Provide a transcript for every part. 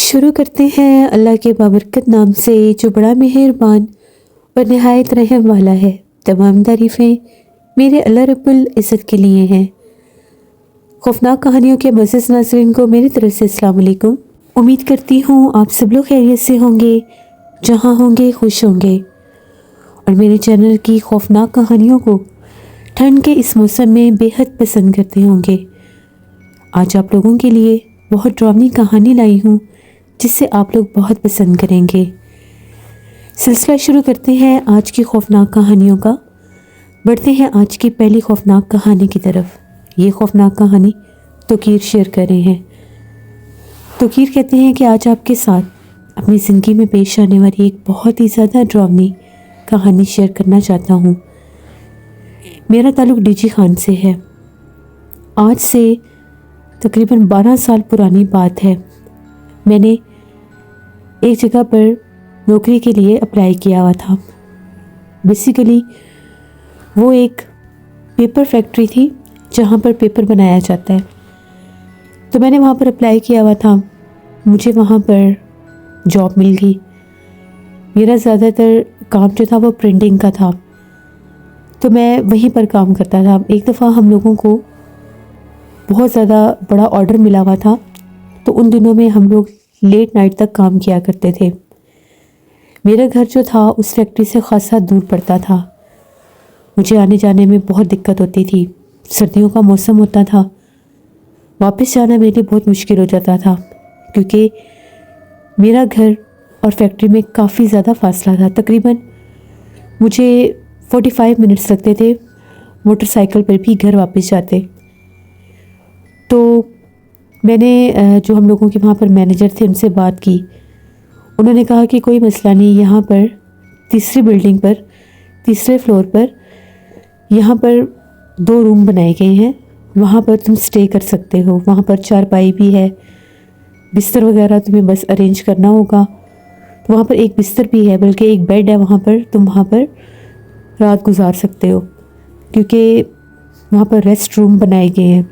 شروع کرتے ہیں اللہ کے بابرکت نام سے جو بڑا مہربان اور نہایت رحم والا ہے۔ تمام تعریفیں میرے اللہ رب العزت کے لیے ہیں۔ خوفناک کہانیوں کے معزز ناظرین کو میری طرف سے السلام علیکم۔ امید کرتی ہوں آپ سب لوگ خیریت سے ہوں گے، جہاں ہوں گے خوش ہوں گے، اور میرے چینل کی خوفناک کہانیوں کو ٹھنڈ کے اس موسم میں بے حد پسند کرتے ہوں گے۔ آج آپ لوگوں کے لیے بہت ڈراؤنی کہانی لائی ہوں جس سے آپ لوگ بہت پسند کریں گے۔ سلسلہ شروع کرتے ہیں آج کی خوفناک کہانیوں کا۔ بڑھتے ہیں آج کی پہلی خوفناک کہانی کی طرف۔ یہ خوفناک کہانی توقیر شیئر کر رہے ہیں۔ توقیر کہتے ہیں کہ آج آپ کے ساتھ اپنی زندگی میں پیش آنے والی ایک بہت ہی زیادہ ڈراؤنی کہانی شیئر کرنا چاہتا ہوں۔ میرا تعلق ڈی جی خان سے ہے۔ آج سے تقریباً 12 سال پرانی بات ہے۔ میں نے ایک جگہ پر نوکری کے لیے اپلائی کیا ہوا تھا۔ بیسیکلی وہ ایک پیپر فیکٹری تھی جہاں پر پیپر بنایا جاتا ہے۔ تو میں نے وہاں پر اپلائی کیا ہوا تھا، مجھے وہاں پر جاب مل گئی۔ میرا زیادہ تر کام جو تھا وہ پرنٹنگ کا تھا، تو میں وہیں پر کام کرتا تھا۔ ایک دفعہ ہم لوگوں کو بہت زیادہ بڑا آرڈر ملا ہوا تھا، تو ان دنوں میں ہم لوگ لیٹ نائٹ تک کام کیا کرتے تھے۔ میرا گھر جو تھا اس فیکٹری سے خاصا دور پڑتا تھا، مجھے آنے جانے میں بہت دقت ہوتی تھی۔ سردیوں کا موسم ہوتا تھا، واپس جانا میرے لیے بہت مشکل ہو جاتا تھا، کیونکہ میرا گھر اور فیکٹری میں کافی زیادہ فاصلہ تھا۔ تقریباً مجھے 45 منٹس لگتے تھے موٹر سائیکل پر بھی گھر واپس جاتے۔ تو میں نے جو ہم لوگوں کے وہاں پر مینیجر تھے ان سے بات کی۔ انہوں نے کہا کہ کوئی مسئلہ نہیں، یہاں پر تیسری بلڈنگ پر تیسرے فلور پر یہاں پر 2 روم بنائے گئے ہیں، وہاں پر تم سٹے کر سکتے ہو۔ وہاں پر چارپائی بھی ہے، بستر وغیرہ تمہیں بس ارینج کرنا ہوگا۔ وہاں پر ایک بستر بھی ہے، بلکہ ایک بیڈ ہے وہاں پر، تم وہاں پر رات گزار سکتے ہو، کیونکہ وہاں پر ریسٹ روم بنائے گئے ہیں۔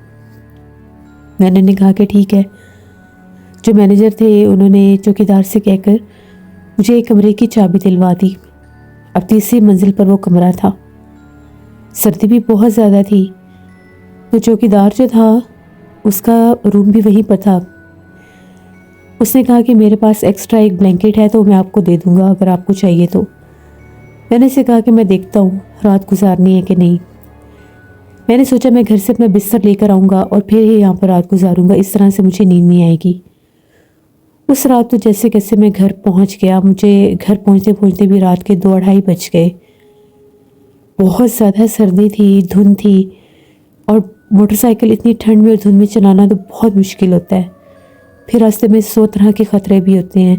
میں نے کہا کہ ٹھیک ہے۔ جو مینیجر تھے انہوں نے چوکیدار سے کہہ کر مجھے ایک کمرے کی چابی دلوا دی۔ اب تیسری منزل پر وہ کمرہ تھا، سردی بھی بہت زیادہ تھی، تو چوکیدار جو تھا اس کا روم بھی وہیں پر تھا۔ اس نے کہا کہ میرے پاس ایکسٹرا ایک بلینکٹ ہے تو میں آپ کو دے دوں گا اگر آپ کو چاہیے تو۔ میں نے اسے کہا کہ میں دیکھتا ہوں رات گزارنی ہے کہ نہیں۔ میں نے سوچا میں گھر سے اپنا بستر لے کر آؤں گا اور پھر ہی یہاں پر رات گزاروں گا، اس طرح سے مجھے نیند نہیں آئے گی۔ اس رات تو جیسے کیسے میں گھر پہنچ گیا۔ مجھے گھر پہنچتے پہنچتے بھی رات کے 2-2:30 بج گئے۔ بہت زیادہ سردی تھی، دھند تھی، اور موٹر سائیکل اتنی ٹھنڈ میں اور دھند میں چلانا تو بہت مشکل ہوتا ہے۔ پھر راستے میں 100 طرح کے خطرے بھی ہوتے ہیں،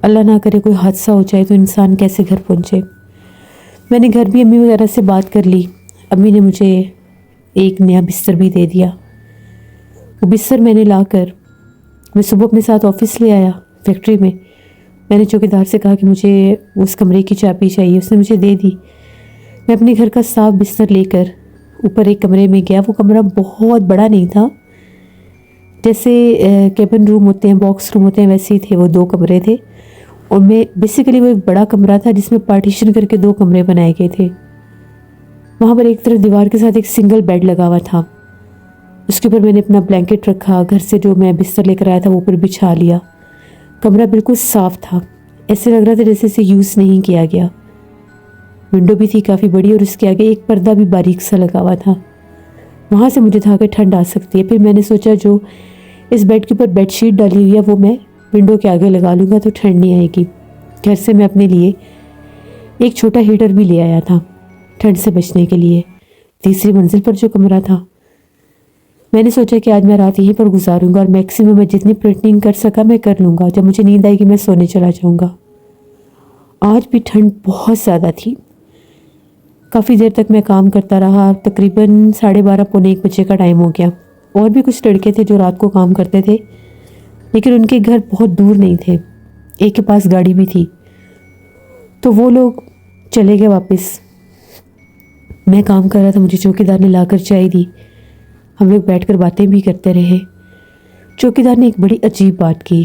اللہ نہ کرے کوئی حادثہ ہو جائے تو انسان کیسے گھر پہنچے۔ میں نے گھر بھی امی وغیرہ سے بات کر لی، امی نے مجھے ایک نیا بستر بھی دے دیا۔ وہ بستر میں نے لا کر میں صبح اپنے ساتھ آفس لے آیا فیکٹری میں۔ میں نے چوکیدار سے کہا کہ مجھے اس کمرے کی چابی چاہیے، اس نے مجھے دے دی۔ میں اپنے گھر کا صاف بستر لے کر اوپر ایک کمرے میں گیا۔ وہ کمرہ بہت بڑا نہیں تھا، جیسے کیبن روم ہوتے ہیں، باکس روم ہوتے ہیں، ویسے ہی تھے وہ 2 کمرے تھے۔ اور میں بیسیکلی وہ ایک بڑا کمرہ تھا جس میں پارٹیشن کر کے 2 کمرے بنائے گئے تھے۔ وہاں پر ایک طرف دیوار کے ساتھ ایک سنگل بیڈ لگا ہوا تھا، اس کے اوپر میں نے اپنا بلینکٹ رکھا، گھر سے جو میں بستر لے کر آیا تھا وہ اوپر بچھا لیا۔ کمرہ بالکل صاف تھا، ایسے لگ رہا تھا جیسے اسے یوز نہیں کیا گیا۔ ونڈو بھی تھی کافی بڑی اور اس کے آگے ایک پردہ بھی باریک سا لگا ہوا تھا، وہاں سے مجھے تھا کہ ٹھنڈ آ سکتی ہے۔ پھر میں نے سوچا جو اس بیڈ کے اوپر بیڈ شیٹ ڈالی ہوئی ہے وہ میں ونڈو کے آگے لگا لوں گا تو ٹھنڈ نہیں آئے گی۔ گھر سے میں اپنے لیے ایک چھوٹا ہیٹر بھی لے آیا تھا ٹھنڈ سے بچنے کے لیے۔ تیسری منزل پر جو کمرہ تھا، میں نے سوچا کہ آج میں رات یہیں پر گزاروں گا اور میکسیمم میں جتنی پرنٹنگ کر سکا میں کر لوں گا، جب مجھے نیند آئے گی میں سونے چلا جاؤں گا۔ آج بھی ٹھنڈ بہت زیادہ تھی، کافی دیر تک میں کام کرتا رہا، تقریباً 12:30 پونے 1 بجے کا ٹائم ہو گیا۔ اور بھی کچھ لڑکے تھے جو رات کو کام کرتے تھے، لیکن ان کے گھر بہت دور نہیں تھے، ایک کے پاس گاڑی بھی تھی، تو وہ لوگ چلے گئے واپس۔ میں کام کر رہا تھا، مجھے چوکیدار نے لا کر چائے دی، ہم لوگ بیٹھ کر باتیں بھی کرتے رہے۔ چوکیدار نے ایک بڑی عجیب بات کی،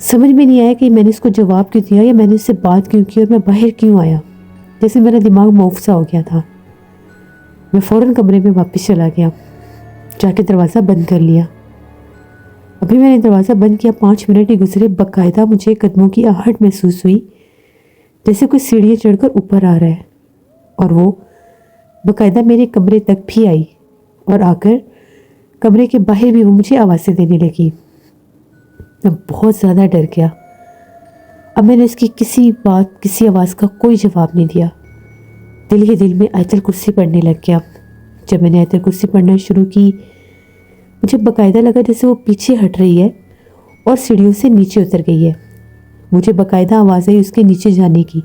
سمجھ میں نہیں آیا کہ میں نے اس کو جواب کیوں دیا یا میں نے اس سے بات کیوں کی اور میں باہر کیوں آیا. جیسے میرا دماغ موف سا ہو گیا تھا. میں فوراً کمرے میں واپس چلا گیا، جا کے دروازہ بند کر لیا. ابھی میں نے دروازہ بند کیا 5 منٹ ہی گزرے، باقاعدہ مجھے قدموں کی آہٹ محسوس ہوئی، جیسے کوئی سیڑھیاں چڑھ کر اوپر آ رہا ہے، اور وہ باقاعدہ میرے کمرے تک بھی آئی اور آ کر کمرے کے باہر بھی وہ مجھے آوازیں دینے لگی. میں بہت زیادہ ڈر گیا. اب میں نے اس کی کسی آواز کا کوئی جواب نہیں دیا. دل ہی دل میں آیت الکرسی پڑھنے لگ گیا. جب میں نے آیت الکرسی پڑھنا شروع کی، مجھے باقاعدہ لگا جیسے وہ پیچھے ہٹ رہی ہے اور سیڑھیوں سے نیچے اتر گئی ہے. مجھے باقاعدہ آواز آئی اس کے نیچے جانے کی.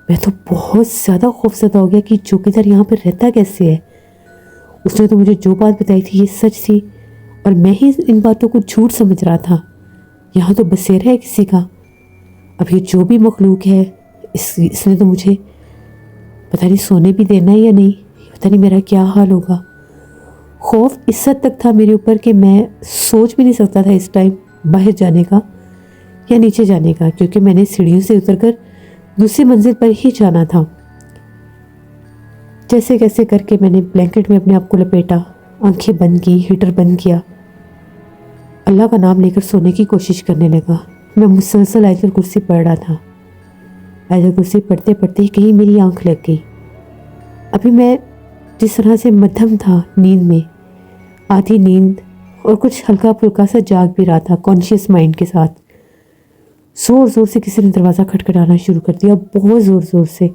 میں تو بہت زیادہ خوفزدہ ہو گیا کہ چوکیدار یہاں پر رہتا کیسے ہے. اس نے تو مجھے جو بات بتائی تھی یہ سچ تھی اور میں ہی ان باتوں کو جھوٹ سمجھ رہا تھا. یہاں تو بسیرا ہے کسی کا. اب یہ جو بھی مخلوق ہے اس نے تو مجھے پتہ نہیں سونے بھی دینا ہے یا نہیں، پتہ نہیں میرا کیا حال ہوگا. خوف اس حد تک تھا میرے اوپر کہ میں سوچ بھی نہیں سکتا تھا اس ٹائم باہر جانے کا یا نیچے جانے کا، کیونکہ میں نے سیڑھیوں سے اتر کر دوسری منزل پر ہی جانا تھا. جیسے کیسے کر کے میں نے بلینکٹ میں اپنے آپ کو لپیٹا، آنکھیں بند کی، ہیٹر بند کیا، اللہ کا نام لے کر سونے کی کوشش کرنے لگا. میں مسلسل آیت الکرسی پڑھ رہا تھا. آیت الکرسی پڑھتے پڑھتے ہی کہیں میری آنکھ لگ گئی. ابھی میں جس طرح سے مدھم تھا نیند میں، آدھی نیند اور کچھ ہلکا پھلکا سا جاگ بھی رہا تھا کانشیس مائنڈ کے ساتھ. زور زور سے کسی نے دروازہ کھٹکھٹانا شروع کر دیا، بہت زور زور سے.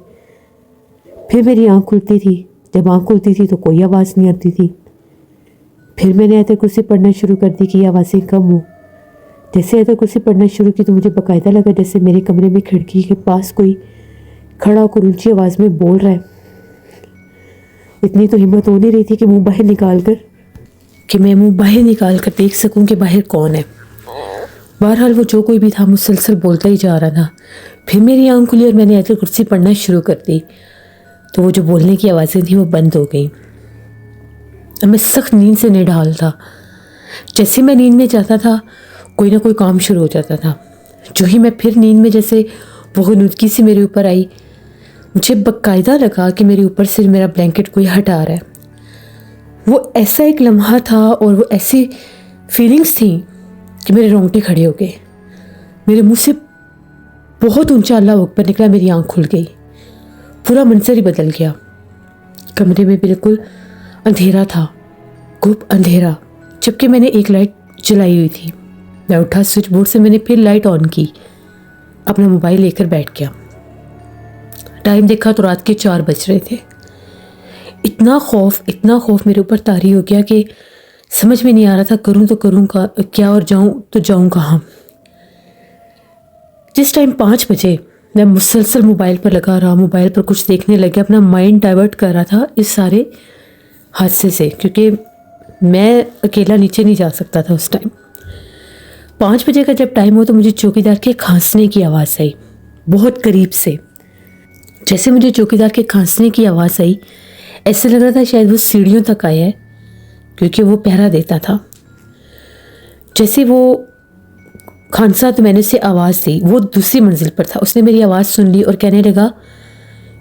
پھر میری آنکھ کھلتی تھی. جب آنکھ کھلتی تھی تو کوئی آواز نہیں آتی تھی. پھر میں نے آیت الکرسی پڑھنا شروع کر دی کہ یہ آوازیں کم ہوں. جیسے آیت الکرسی پڑھنا شروع کی تو مجھے باقاعدہ لگا جیسے میرے کمرے میں کھڑکی کے پاس کوئی کھڑا ہو کر اونچی آواز میں بول رہا ہے. اتنی تو ہمت ہو نہیں رہی تھی کہ میں منہ باہر نکال کر دیکھ سکوں کہ باہر کون ہے. بہرحال وہ جو کوئی بھی تھا مسلسل بولتا ہی جا رہا تھا. پھر میری آنکھ کھلی اور میں نے آیت الکرسی پڑھنا شروع کر دی تو وہ جو بولنے کی آوازیں تھیں وہ بند ہو گئیں. اب میں سخت نیند سے نڈھال تھا. جیسے میں نیند میں جاتا تھا کوئی نہ کوئی کام شروع ہو جاتا تھا. جو ہی میں پھر نیند میں جیسے وہ غنودگی سی میرے اوپر آئی، مجھے باقاعدہ لگا کہ میرے اوپر سے میرا بلینکٹ کوئی ہٹا رہا ہے. وہ ایسا ایک لمحہ تھا اور وہ ایسی فیلنگز تھیں کہ میرے رونگٹے کھڑے ہو گئے. میرے منہ سے بہت اونچا اللہ اکبر نکلا. میری آنکھ کھل گئی. پورا منظر ہی بدل گیا. کمرے میں بالکل اندھیرا تھا، گھپ اندھیرا، جبکہ میں نے ایک لائٹ جلائی ہوئی تھی. میں اٹھا، سوئچ بورڈ سے میں نے پھر لائٹ آن کی، اپنا موبائل لے کر بیٹھ گیا. ٹائم دیکھا تو رات کے 4 بج رہے تھے. اتنا خوف میرے اوپر طاری ہو گیا کہ سمجھ میں نہیں آ رہا تھا کروں تو کروں کیا اور جاؤں تو جاؤں کہاں. جس ٹائم 5 بجے میں مسلسل موبائل پر لگا رہا، موبائل پر کچھ دیکھنے لگا، اپنا مائنڈ ڈائیورٹ کر رہا تھا اس سارے حادثے سے، کیونکہ میں اکیلا نیچے نہیں جا سکتا تھا اس ٹائم. 5 بجے کا جب ٹائم ہو تو مجھے چوکیدار کے کھانسنے کی آواز آئی بہت قریب سے. جیسے مجھے چوکیدار کے کھانسنے کی آواز آئی ایسے لگ رہا تھا شاید وہ سیڑھیوں تک آیا ہے، کیونکہ وہ پہرا دیتا تھا. جیسے وہ کھانسا تو میں نے اسے آواز دی. وہ دوسری منزل پر تھا. اس نے میری آواز سن لی اور کہنے لگا،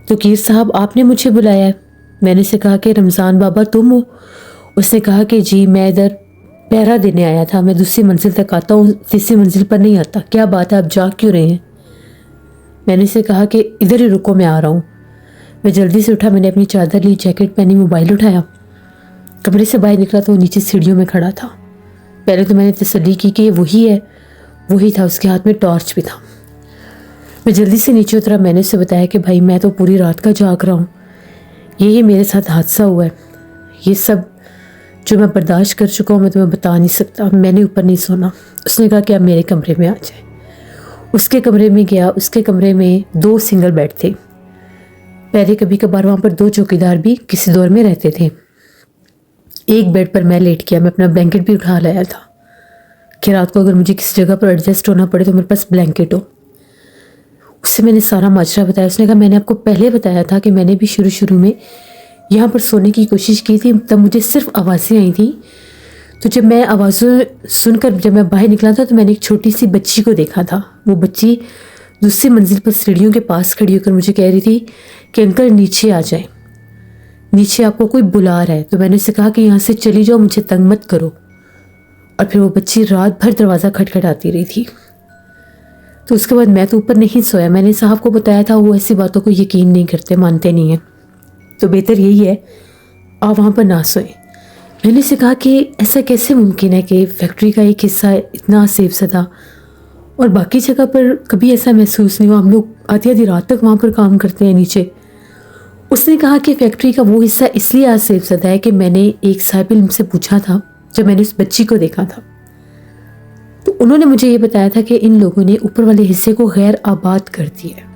تو کیر صاحب آپ نے مجھے بلایا ہے؟ میں نے اسے کہا کہ رمضان بابا تم ہو؟ اس نے کہا کہ جی میں ادھر پہرا دینے آیا تھا، میں دوسری منزل تک آتا ہوں، تیسری منزل پر نہیں آتا. کیا بات ہے، آپ جاگ کیوں رہے ہیں؟ میں نے اسے کہا کہ ادھر ہی رکو، میں آ رہا ہوں. میں جلدی سے اٹھا، میں نے اپنی چادر لی، جیکٹ پہنی، موبائل اٹھایا، کمرے سے باہر نکلا تو وہ نیچے سیڑھیوں میں کھڑا تھا. پہلے تو میں نے تسلی کی کہ وہی تھا. اس کے ہاتھ میں ٹارچ بھی تھا. میں جلدی سے نیچے اترا. میں نے اسے بتایا کہ بھائی میں تو پوری رات کا جاگ رہا ہوں، یہ میرے ساتھ حادثہ ہوا ہے، یہ سب جو میں برداشت کر چکا ہوں میں تمہیں بتا نہیں سکتا، میں نے اوپر نہیں سونا. اس نے کہا کہ آپ میرے کمرے میں آ جائیں. اس کے کمرے میں گیا. اس کے کمرے میں 2 سنگل بیڈ تھے. پہلے کبھی کبھار وہاں پر 2 چوکیدار بھی کسی دور میں رہتے تھے. ایک بیڈ پر میں لیٹ گیا. میں اپنا بلینکٹ بھی اٹھا لایا تھا کہ رات کو اگر مجھے کسی جگہ پر ایڈجسٹ ہونا پڑے تو میرے پاس بلینکٹ ہو. اس سے میں نے سارا ماجرا بتایا. اس نے کہا میں نے آپ کو پہلے بتایا تھا کہ میں نے بھی شروع میں یہاں پر سونے کی کوشش کی تھی، تب مجھے صرف آوازیں آئی تھیں، تو جب میں آوازوں سن کر جب میں باہر نکلا تھا تو میں نے ایک چھوٹی سی بچی کو دیکھا تھا. وہ بچی دوسری منزل پر سیڑھیوں کے پاس کھڑی ہو کر مجھے کہہ رہی تھی کہ انکل نیچے آ جائیں, نیچے آپ کو کوئی بلا رہا ہے. تو میں نے اسے کہا کہ یہاں سے چلی جاؤ, مجھے تنگ مت کرو. اور پھر وہ بچی رات بھر دروازہ کھٹکھٹاتی رہی تھی. تو اس کے بعد میں تو اوپر نہیں سویا. میں نے صاحب کو بتایا تھا, وہ ایسی باتوں کو یقین نہیں کرتے, مانتے نہیں ہیں, تو بہتر یہی ہے آپ وہاں پر نہ سوئیں. میں نے اسے کہا کہ ایسا کیسے ممکن ہے کہ فیکٹری کا ایک حصہ اتنا سیف زدہ اور باقی جگہ پر کبھی ایسا محسوس نہیں ہوا. ہم لوگ آدھی آدھی رات تک وہاں پر کام کرتے ہیں نیچے. اس نے کہا کہ فیکٹری کا وہ حصہ اس لیے آج سیف زدہ ہے کہ میں نے ایک صاحب علم سے پوچھا تھا جب میں نے اس بچی کو دیکھا تھا, تو انہوں نے مجھے یہ بتایا تھا کہ ان لوگوں نے اوپر والے حصے کو غیر آباد کر دیا.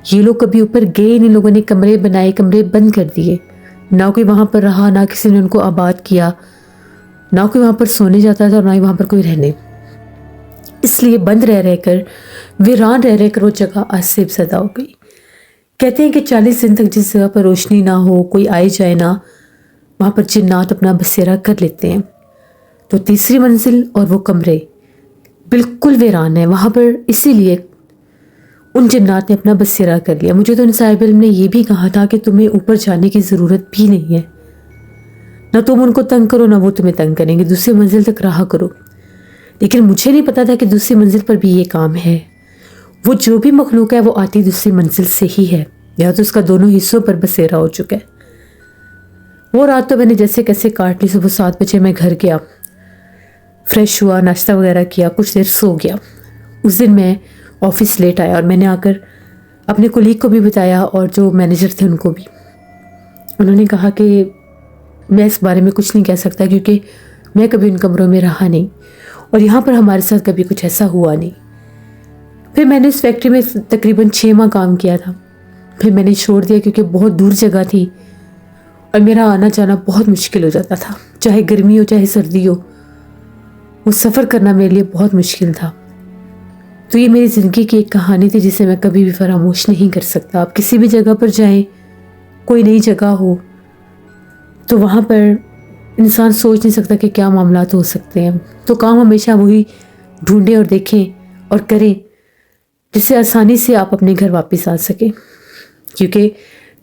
یہ لوگ کبھی اوپر گئے, ان لوگوں نے کمرے بنائے, کمرے بند کر دیے, نہ کوئی وہاں پر رہا, نہ کسی نے ان کو آباد کیا, نہ کوئی وہاں پر سونے جاتا تھا اور نہ ہی وہاں پر کوئی رہنے. اس لیے بند رہ کر, ویران رہ کر وہ جگہ آج سیف زدہ ہو گئی. کہتے ہیں کہ 40 دن تک جس جگہ پر روشنی نہ ہو, کوئی آئے جائے نہ, وہاں پر جنات اپنا بسیرا کر لیتے ہیں. تو تیسری منزل اور وہ کمرے بالکل ویران ہیں وہاں پر, اسی لیے ان جنات نے اپنا بسیرا کر لیا. مجھے تو ان صاحب علم نے یہ بھی کہا تھا کہ تمہیں اوپر جانے کی ضرورت بھی نہیں ہے, نہ تم ان کو تنگ کرو نہ وہ تمہیں تنگ کریں گے, دوسری منزل تک رہا کرو. لیکن مجھے نہیں پتا تھا کہ دوسری منزل پر بھی یہ کام ہے. وہ جو بھی مخلوق ہے وہ آتی دوسری منزل سے ہی ہے, یا تو اس کا دونوں حصوں پر بسیرا ہو چکا ہے. وہ رات تو میں نے جیسے کیسے کاٹ لی. صبح 7 بجے میں گھر گیا, فریش ہوا, ناشتہ وغیرہ کیا, کچھ دیر سو گیا. اس دن میں آفس لیٹ آیا اور میں نے آ کر اپنے کولیگ کو بھی بتایا اور جو مینیجر تھے ان کو بھی. انہوں نے کہا کہ میں اس بارے میں کچھ نہیں کہہ سکتا کیونکہ میں کبھی ان کمروں میں رہا نہیں اور یہاں پر ہمارے ساتھ کبھی کچھ ایسا ہوا نہیں. پھر میں نے اس فیکٹری میں تقریباً 6 ماہ کام کیا تھا. پھر میں نے چھوڑ دیا کیونکہ بہت دور جگہ تھی اور میرا آنا جانا بہت مشکل ہو جاتا تھا, چاہے گرمی ہو چاہے سردی ہو. وہ سفر کرنا میرے لیے بہت مشکل تھا. تو یہ میری زندگی کی ایک کہانی تھی جسے میں کبھی بھی فراموش نہیں کر سکتا. آپ کسی بھی جگہ پر جائیں, کوئی نئی جگہ ہو, تو وہاں پر انسان سوچ نہیں سکتا کہ کیا معاملات ہو سکتے ہیں. تو کام ہمیشہ وہی ڈھونڈیں اور دیکھیں اور کریں جس سے آسانی سے آپ اپنے گھر واپس آ سکیں, کیونکہ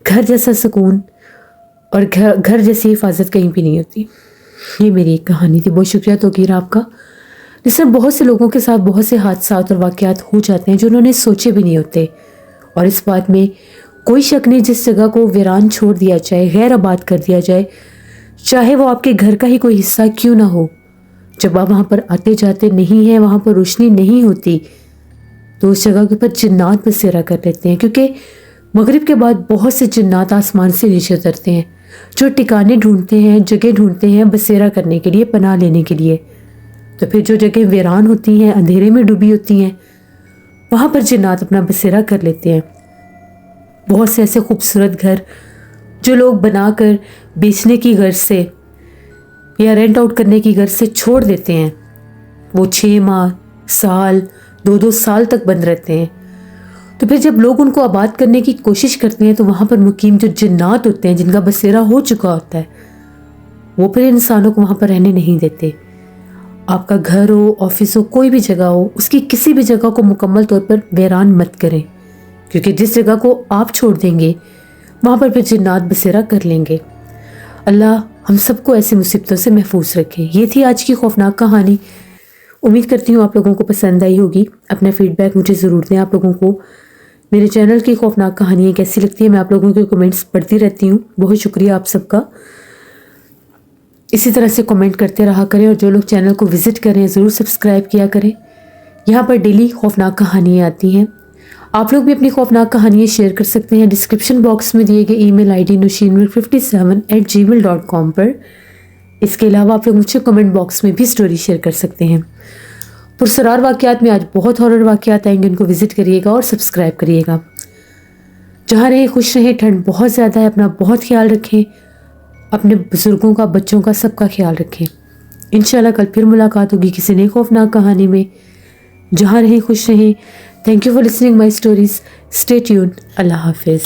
گھر جیسا سکون اور گھر جیسی حفاظت کہیں بھی نہیں ہوتی. یہ میری ایک کہانی تھی. بہت شکریہ توقیر آپ کا, جس میں بہت سے لوگوں کے ساتھ بہت سے حادثات اور واقعات ہو جاتے ہیں جو انہوں نے سوچے بھی نہیں ہوتے. اور اس بات میں کوئی شک نہیں, جس جگہ کو ویران چھوڑ دیا جائے, غیر آباد کر دیا جائے, چاہے وہ آپ کے گھر کا ہی کوئی حصہ کیوں نہ ہو, جب آپ وہاں پر آتے جاتے نہیں ہیں, وہاں پر روشنی نہیں ہوتی, تو اس جگہ کے اوپر جنات بسیرا کر لیتے ہیں. کیونکہ مغرب کے بعد بہت سے جنات آسمان سے نیچے اترتے ہیں جو ٹھکانے ڈھونڈتے ہیں, جگہ ڈھونڈتے ہیں بسیرا کرنے کے لیے, پناہ لینے کے لیے. تو پھر جو جگہ ویران ہوتی ہیں, اندھیرے میں ڈوبی ہوتی ہیں, وہاں پر جنات اپنا بسیرا کر لیتے ہیں. بہت سے ایسے خوبصورت گھر جو لوگ بنا کر بیچنے کی غرض سے یا رینٹ آؤٹ کرنے کی غرض سے چھوڑ دیتے ہیں, وہ 6 ماہ, سال, 2 سال تک بند رہتے ہیں. تو پھر جب لوگ ان کو آباد کرنے کی کوشش کرتے ہیں تو وہاں پر مقیم جو جنات ہوتے ہیں, جن کا بسیرا ہو چکا ہوتا ہے, وہ پھر انسانوں کو وہاں پر رہنے نہیں دیتے. آپ کا گھر ہو, آفس ہو, کوئی بھی جگہ ہو, اس کی کسی بھی جگہ کو مکمل طور پر ویران مت کریں, کیونکہ جس جگہ کو آپ چھوڑ دیں گے وہاں پر پھر جنات بسیرا کر لیں گے. اللہ ہم سب کو ایسی مصیبتوں سے محفوظ رکھے. یہ تھی آج کی خوفناک کہانی. امید کرتی ہوں آپ لوگوں کو پسند آئی ہوگی. اپنا فیڈ بیک مجھے ضرور دیں. آپ لوگوں کو میرے چینل کی خوفناک کہانیاں کیسی لگتی ہیں, میں آپ لوگوں کے کمنٹس پڑھتی رہتی ہوں. بہت شکریہ آپ سب کا. اسی طرح سے کمنٹ کرتے رہا کریں, اور جو لوگ چینل کو وزٹ کریں ضرور سبسکرائب کیا کریں. یہاں پر ڈیلی خوفناک کہانیاں آتی ہیں. آپ لوگ بھی اپنی خوفناک کہانیاں شیئر کر سکتے ہیں ڈسکرپشن باکس میں دیے گئے ای میل آئی ڈی nushinmir57@gmail.com پر. اس کے علاوہ آپ لوگ مجھ سے کمنٹ باکس میں بھی سٹوری شیئر کر سکتے ہیں. پرسرار واقعات میں آج بہت ہارر واقعات آئیں گے, ان کو وزٹ کریے گا اور سبسکرائب کریے گا. جہاں رہیں خوش رہیں, ٹھنڈ بہت زیادہ ہے, اپنا بہت خیال رکھیں, اپنے بزرگوں کا, بچوں کا, سب کا خیال رکھیں. انشاءاللہ کل پھر ملاقات ہوگی کسی نئی خوفناک کہانی میں. جہاں رہیں خوش رہیں. Thank you for listening my stories. Stay tuned. اللہ حافظ.